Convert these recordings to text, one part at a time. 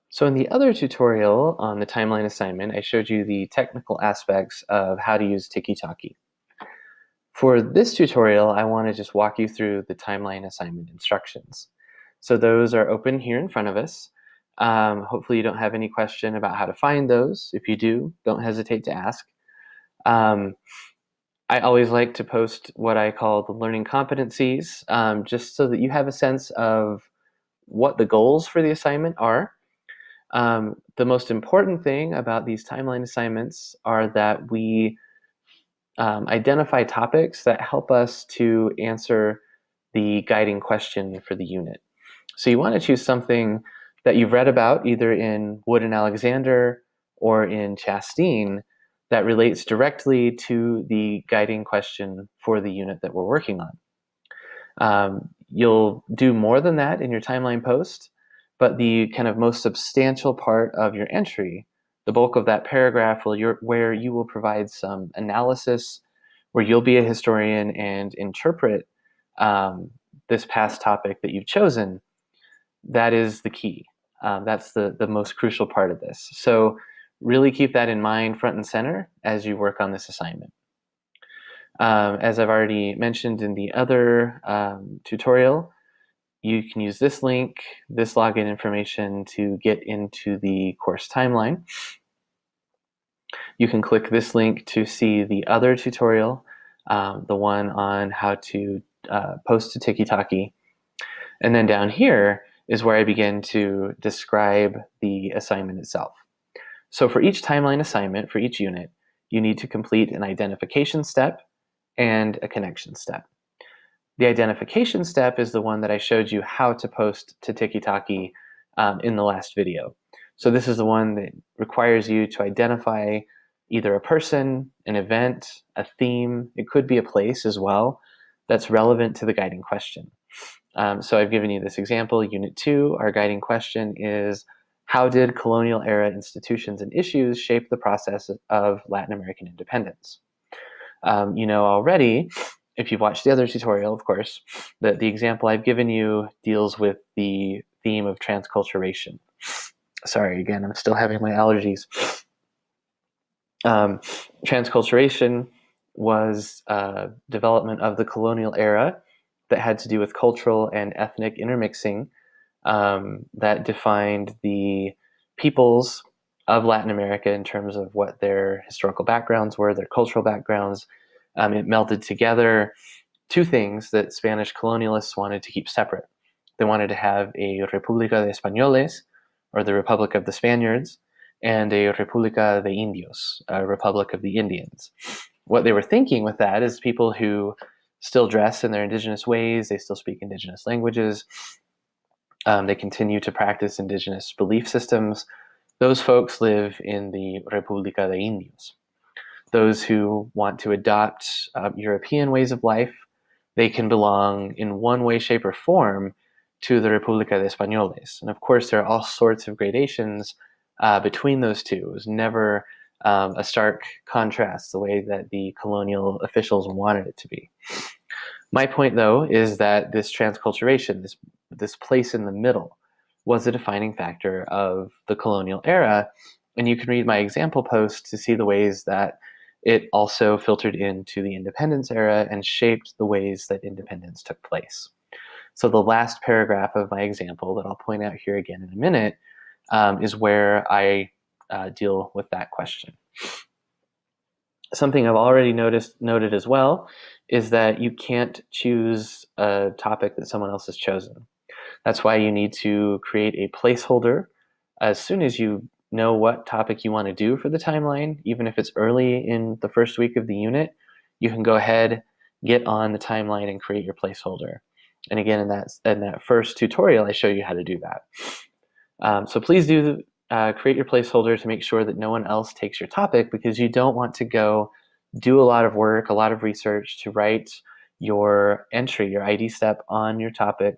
So in the other tutorial on the timeline assignment, I showed you the technical aspects of how to use Tiki-Taki. For this tutorial, I want to just walk you through the timeline assignment instructions. So those are open here in front of us. Hopefully you don't have any question about how to find those. If you do, don't hesitate to ask. I always like to post what I call the learning competencies, just so that you have a sense of what the goals for the assignment are. The most important thing about these timeline assignments are that we identify topics that help us to answer the guiding question for the unit. So you want to choose something that you've read about either in Wood and Alexander or in Chastain that relates directly to the guiding question for the unit that we're working on. You'll do more than that in your timeline post, but the kind of most substantial part of your entry, the bulk of that paragraph where you will provide some analysis, where you'll be a historian and interpret this past topic that you've chosen. That is the key. That's the most crucial part of this. So really keep that in mind front and center as you work on this assignment. As I've already mentioned in the other tutorial, you can use this link, this login information to get into the course timeline. You can click this link to see the other tutorial, the one on how to post to Tiki-Taki. And then down here is where I begin to describe the assignment itself. So for each timeline assignment, for each unit, you need to complete an identification step and a connection step. The identification step is the one that I showed you how to post to Tiki-Taki in the last video. So this is the one that requires you to identify either a person, an event, a theme. It could be a place as well that's relevant to the guiding question. So I've given you this example, Unit 2. Our guiding question is, how did colonial era institutions and issues shape the process of Latin American independence? You know already, if you've watched the other tutorial, of course, that the example I've given you deals with the theme of transculturation. Sorry, again, I'm still having my allergies. Transculturation was development of the colonial era that had to do with cultural and ethnic intermixing that defined the peoples of Latin America in terms of what their historical backgrounds were, their cultural backgrounds. It melded together two things that Spanish colonialists wanted to keep separate. They wanted to have a República de Españoles, or the Republic of the Spaniards, and a República de Indios, a Republic of the Indians. What they were thinking with that is people who still dress in their indigenous ways, they still speak indigenous languages, they continue to practice indigenous belief systems. Those folks live in the República de Indios. Those who want to adopt European ways of life, they can belong in one way, shape, or form to the República de Españoles. And of course, there are all sorts of gradations between those two. It was never a stark contrast the way that the colonial officials wanted it to be. My point, though, is that this transculturation, this place in the middle, was a defining factor of the colonial era. And you can read my example post to see the ways that it also filtered into the independence era and shaped the ways that independence took place. So the last paragraph of my example that I'll point out here again in a minute is where I deal with that question. Something I've already noted as well is that you can't choose a topic that someone else has chosen. That's why you need to create a placeholder as soon as you know what topic you want to do for the timeline. Even if it's early in the first week of the unit, you can go ahead, get on the timeline, and create your placeholder. And again, in that first tutorial, I show you how to do that. So please do create your placeholder to make sure that no one else takes your topic, because you don't want to go do a lot of work, a lot of research to write your entry, your ID step on your topic,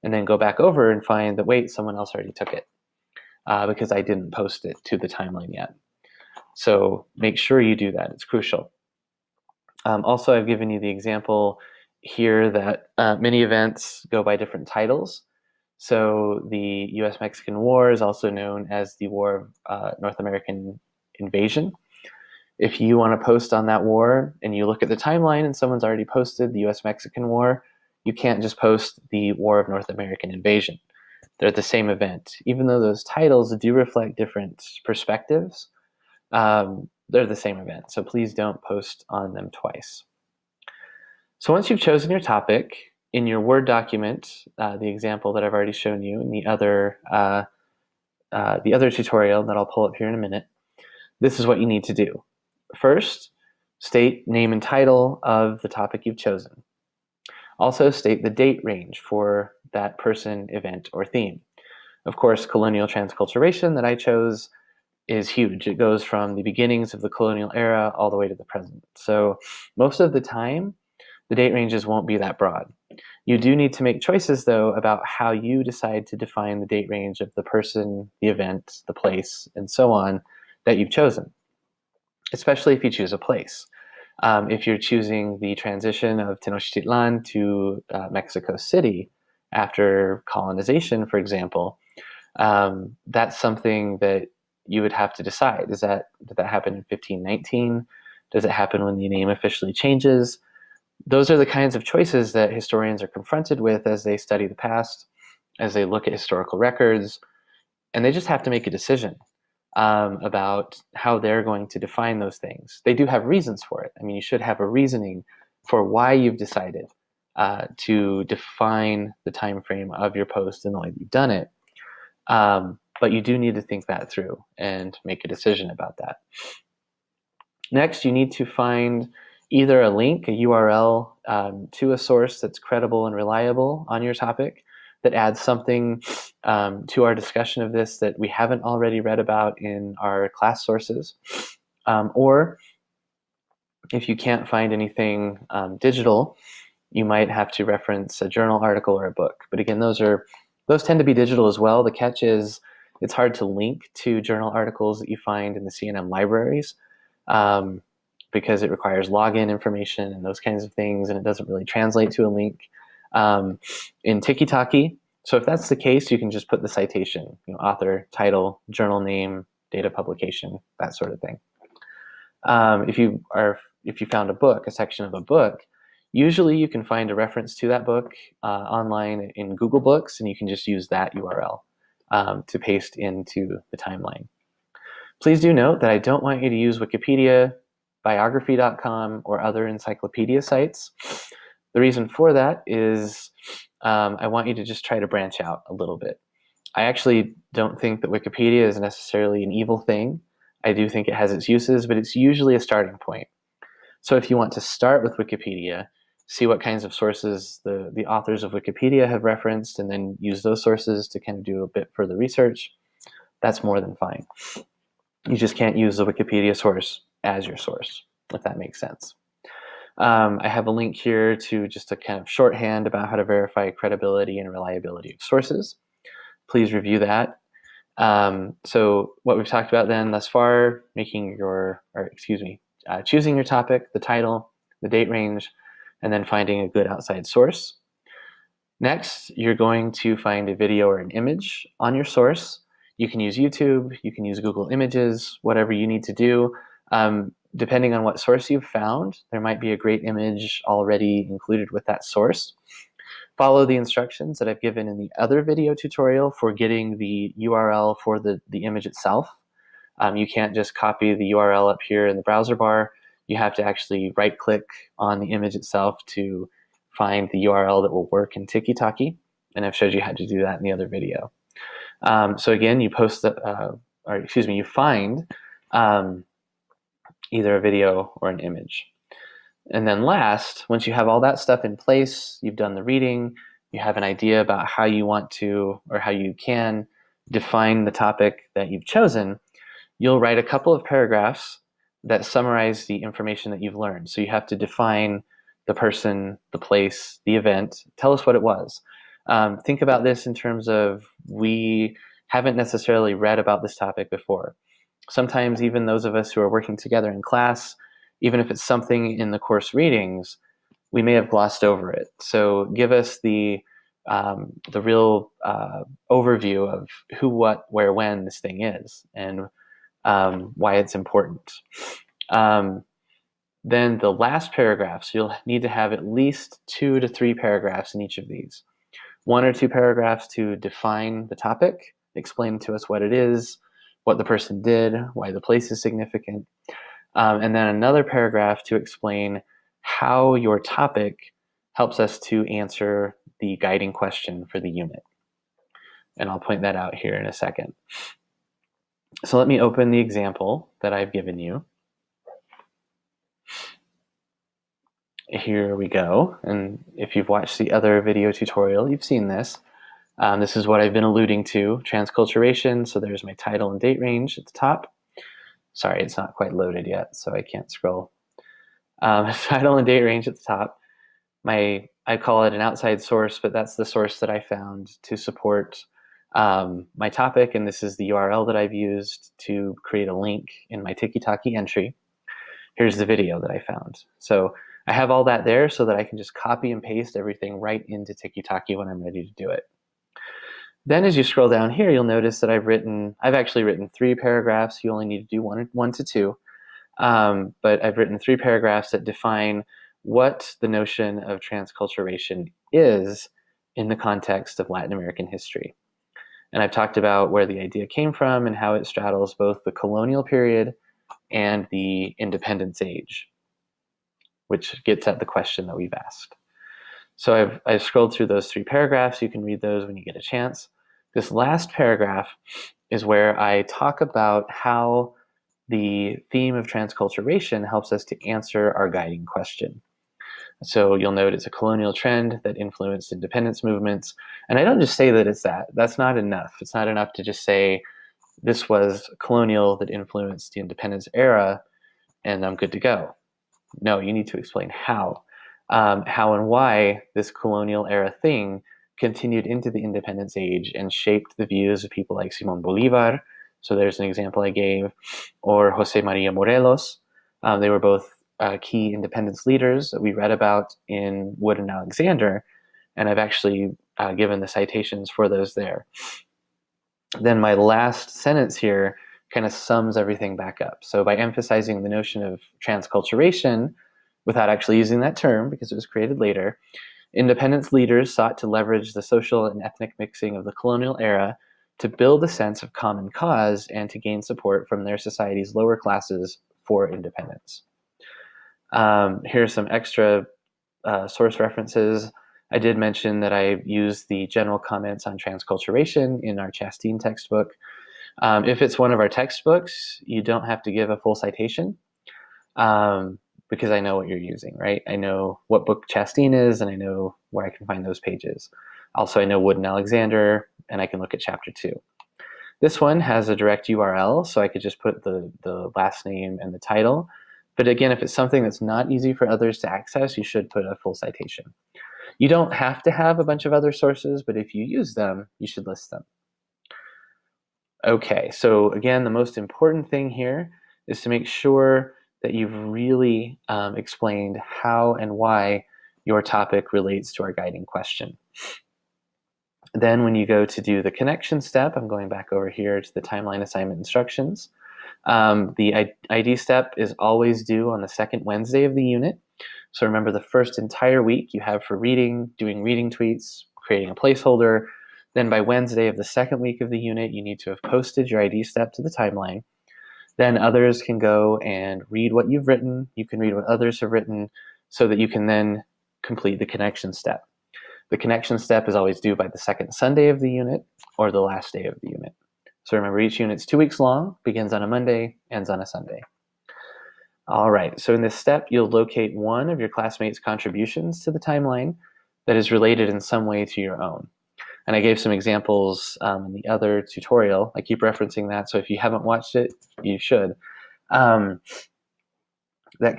and then go back over and find that, wait, someone else already took it because I didn't post it to the timeline yet. So make sure you do that. It's crucial. Also, I've given you the example here that many events go by different titles. So the US-Mexican War is also known as the War of North American Invasion. If you want to post on that war and you look at the timeline and someone's already posted the US-Mexican War, you can't just post the War of North American Invasion. They're the same event. Even though those titles do reflect different perspectives, they're the same event. So please don't post on them twice. So once you've chosen your topic, in your Word document, the example that I've already shown you, and the other tutorial that I'll pull up here in a minute, this is what you need to do. First, state name and title of the topic you've chosen. Also state the date range for that person, event, or theme. Of course, colonial transculturation that I chose is huge. It goes from the beginnings of the colonial era all the way to the present. So most of the time, the date ranges won't be that broad. You do need to make choices, though, about how you decide to define the date range of the person, the event, the place, and so on that you've chosen, especially if you choose a place. If you're choosing the transition of Tenochtitlan to Mexico City after colonization, for example, that's something that you would have to decide. Did that happen in 1519? Does it happen when the name officially changes? Those are the kinds of choices that historians are confronted with as they study the past, as they look at historical records, and they just have to make a decision about how they're going to define those things. They do have reasons for it. I mean, you should have a reasoning for why you've decided to define the time frame of your post in the way that you've done it. But you do need to think that through and make a decision about that. Next, you need to find either a link, a URL, to a source that's credible and reliable on your topic, that adds something to our discussion of this that we haven't already read about in our class sources. Or if you can't find anything digital, you might have to reference a journal article or a book. But again, those tend to be digital as well. The catch is it's hard to link to journal articles that you find in the CNM libraries because it requires login information and those kinds of things, and it doesn't really translate to a link in Tiki-Taki. So if that's the case, you can just put the citation, author, title, journal name, date of publication, that sort of thing. If you found a book, a section of a book, usually you can find a reference to that book online in Google Books, and you can just use that URL to paste into the timeline. Please do note that I don't want you to use Wikipedia, biography.com, or other encyclopedia sites. The reason for that is I want you to just try to branch out a little bit. I actually don't think that Wikipedia is necessarily an evil thing. I do think it has its uses, but it's usually a starting point. So if you want to start with Wikipedia, see what kinds of sources the authors of Wikipedia have referenced, and then use those sources to kind of do a bit further research, that's more than fine. You just can't use the Wikipedia source as your source, if that makes sense. I have a link here to just a kind of shorthand about how to verify credibility and reliability of sources. Please review that. So what we've talked about then thus far, choosing your topic, the title, the date range, and then finding a good outside source. Next, you're going to find a video or an image on your source. You can use YouTube, you can use Google Images, whatever you need to do. Depending on what source you've found, there might be a great image already included with that source. Follow the instructions that I've given in the other video tutorial for getting the URL for the image itself. You can't just copy the URL up here in the browser bar. You have to actually right-click on the image itself to find the URL that will work in Tiki-Taki, and I've showed you how to do that in the other video. So again, you find either a video or an image. And then last, once you have all that stuff in place, you've done the reading, you have an idea about how you want to, or how you can define the topic that you've chosen, you'll write a couple of paragraphs that summarize the information that you've learned. So you have to define the person, the place, the event. Tell us what it was. Think about this in terms of, we haven't necessarily read about this topic before. Sometimes even those of us who are working together in class, even if it's something in the course readings, we may have glossed over it. So give us the the real overview of who, what, where, when this thing is, and why it's important. Then the last paragraph, so you'll need to have at least 2 to 3 paragraphs in each of these. 1 or 2 paragraphs to define the topic, explain to us what it is, what the person did, why the place is significant, and then another paragraph to explain how your topic helps us to answer the guiding question for the unit. And I'll point that out here in a second. So let me open the example that I've given you. Here we go. And if you've watched the other video tutorial, you've seen this. This is what I've been alluding to, transculturation. So there's my title and date range at the top. Sorry, it's not quite loaded yet, so I can't scroll. Title and date range at the top. I call it an outside source, but that's the source that I found to support my topic, and this is the URL that I've used to create a link in my Tiki-Taki entry. Here's the video that I found. So I have all that there so that I can just copy and paste everything right into Tiki-Taki when I'm ready to do it. Then as you scroll down here, you'll notice that I've actually written 3 paragraphs. You only need to do 1 to 2. But I've written 3 paragraphs that define what the notion of transculturation is in the context of Latin American history. And I've talked about where the idea came from and how it straddles both the colonial period and the independence age, which gets at the question that we've asked. So I've scrolled through those 3 paragraphs. You can read those when you get a chance. This last paragraph is where I talk about how the theme of transculturation helps us to answer our guiding question. So you'll note it's a colonial trend that influenced independence movements. And I don't just say that it's that. That's not enough. It's not enough to just say this was colonial that influenced the independence era and I'm good to go. No, you need to explain how and why this colonial era thing continued into the independence age and shaped the views of people like Simón Bolívar. So there's an example I gave, or José María Morelos. They were both key independence leaders that we read about in Wood and Alexander, and I've actually given the citations for those there. Then my last sentence here kind of sums everything back up. So by emphasizing the notion of transculturation, without actually using that term because it was created later, independence leaders sought to leverage the social and ethnic mixing of the colonial era to build a sense of common cause and to gain support from their society's lower classes for independence. Here's some extra source references. I did mention that I used the general comments on transculturation in our Chasteen textbook. If it's one of our textbooks, you don't have to give a full citation because I know what you're using, right? I know what book Chasteen is, and I know where I can find those pages. Also, I know Wood and Alexander, and I can look at chapter 2. This one has a direct URL, so I could just put the last name and the title. But again, if it's something that's not easy for others to access, you should put a full citation. You don't have to have a bunch of other sources, but if you use them, you should list them. Okay, so again, the most important thing here is to make sure that you've really explained how and why your topic relates to our guiding question. Then when you go to do the connection step, I'm going back over here to the timeline assignment instructions. The ID step is always due on the second Wednesday of the unit. So remember, the first entire week you have for reading, doing reading tweets, creating a placeholder. Then by Wednesday of the second week of the unit, you need to have posted your ID step to the timeline. Then others can go and read what you've written. You can read what others have written so that you can then complete the connection step. The connection step is always due by the second Sunday of the unit or the last day of the unit. So remember, each unit's 2 weeks long, begins on a Monday, ends on a Sunday. All right, so in this step, you'll locate one of your classmates' contributions to the timeline that is related in some way to your own. And I gave some examples in the other tutorial. I keep referencing that, so if you haven't watched it, you should. That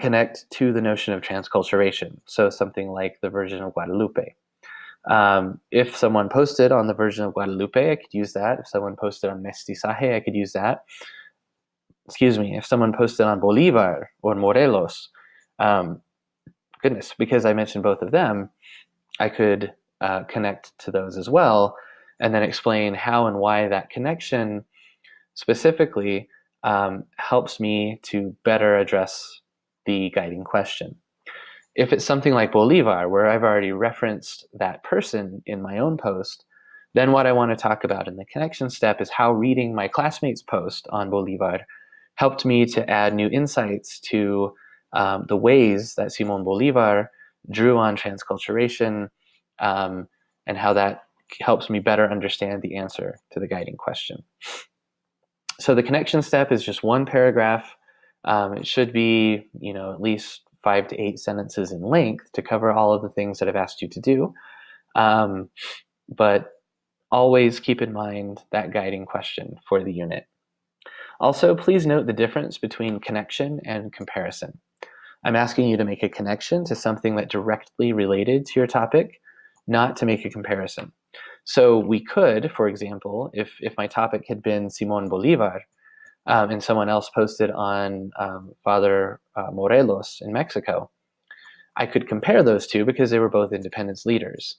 connect to the notion of transculturation. So something like the Virgin of Guadalupe. If someone posted on the Virgin of Guadalupe, I could use that. If someone posted on Mestizaje, I could use that. Excuse me, if someone posted on Bolívar or Morelos, goodness, because I mentioned both of them, I could connect to those as well, and then explain how and why that connection specifically helps me to better address the guiding question. If it's something like Bolivar, where I've already referenced that person in my own post, then what I want to talk about in the connection step is how reading my classmates' post on Bolivar helped me to add new insights to the ways that Simon Bolivar drew on transculturation, and how that helps me better understand the answer to the guiding question. So the connection step is just one paragraph. It should be, at least 5 to 8 sentences in length to cover all of the things that I've asked you to do. But always keep in mind that guiding question for the unit. Also, please note the difference between connection and comparison. I'm asking you to make a connection to something that directly related to your topic, not to make a comparison. So we could, for example, if my topic had been Simon Bolivar, and someone else posted on Father Morelos in Mexico, I could compare those two because they were both independence leaders.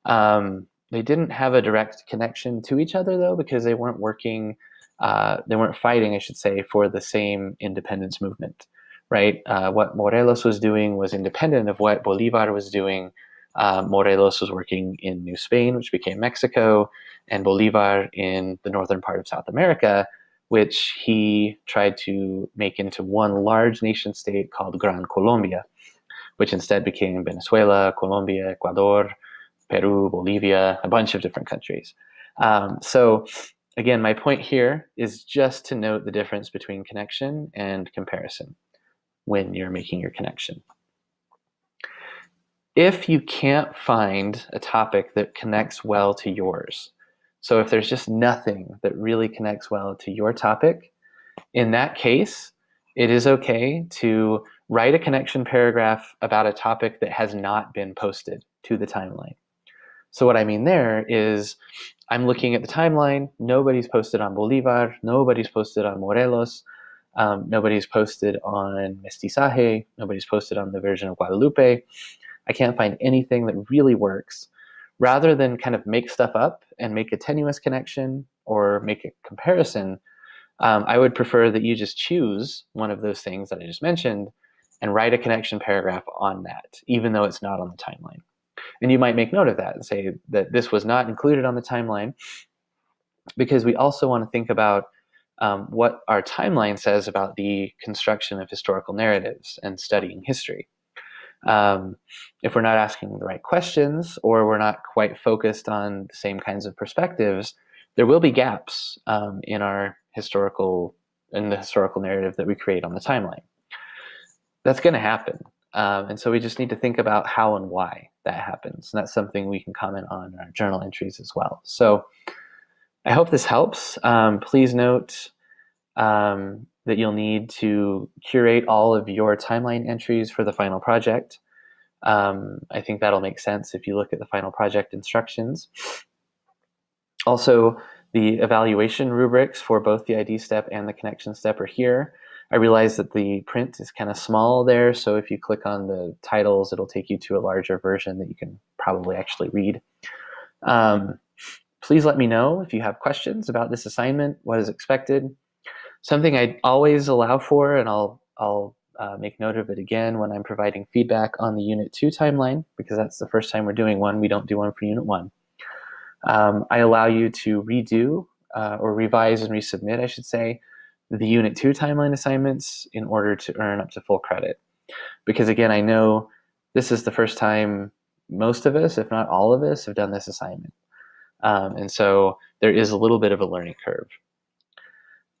They didn't have a direct connection to each other, though, because they weren't working, they weren't fighting, I should say, for the same independence movement, right? What Morelos was doing was independent of what Bolivar was doing. Morelos was working in New Spain, which became Mexico, and Bolivar in the northern part of South America, which he tried to make into one large nation state called Gran Colombia, which instead became Venezuela, Colombia, Ecuador, Peru, Bolivia, a bunch of different countries. So again, my point here is just to note the difference between connection and comparison when you're making your connection. If you can't find a topic that connects well to yours, so if there's just nothing that really connects well to your topic, in that case, it is okay to write a connection paragraph about a topic that has not been posted to the timeline. So what I mean there is I'm looking at the timeline. Nobody's posted on Bolivar. Nobody's posted on Morelos. Nobody's posted on Mestizaje. Nobody's posted on the Virgin of Guadalupe. I can't find anything that really works. Rather than kind of make stuff up and make a tenuous connection or make a comparison, I would prefer that you just choose one of those things that I just mentioned and write a connection paragraph on that, even though it's not on the timeline. And you might make note of that and say that this was not included on the timeline, because we also want to think about what our timeline says about the construction of historical narratives and studying history. If we're not asking the right questions, or we're not quite focused on the same kinds of perspectives, there will be gaps in the historical narrative that we create on the timeline. That's going to happen. And so we just need to think about how and why that happens. And that's something we can comment on in our journal entries as well. So I hope this helps. Please note that you'll need to curate all of your timeline entries for the final project. I think that'll make sense if you look at the final project instructions. Also, the evaluation rubrics for both the ID step and the connection step are here. I realize that the print is kind of small there, so if you click on the titles, it'll take you to a larger version that you can probably actually read. Please let me know if you have questions about this assignment, what is expected. Something I always allow for, and I'll make note of it again when I'm providing feedback on the Unit 2 timeline, because that's the first time we're doing one. We don't do one for Unit 1. I allow you to redo or revise and resubmit, I should say, the Unit 2 timeline assignments in order to earn up to full credit. Because again, I know this is the first time most of us, if not all of us, have done this assignment. And so there is a little bit of a learning curve.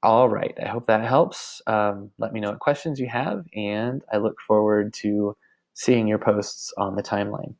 All right, I hope that helps. Let me know what questions you have, and I look forward to seeing your posts on the timeline.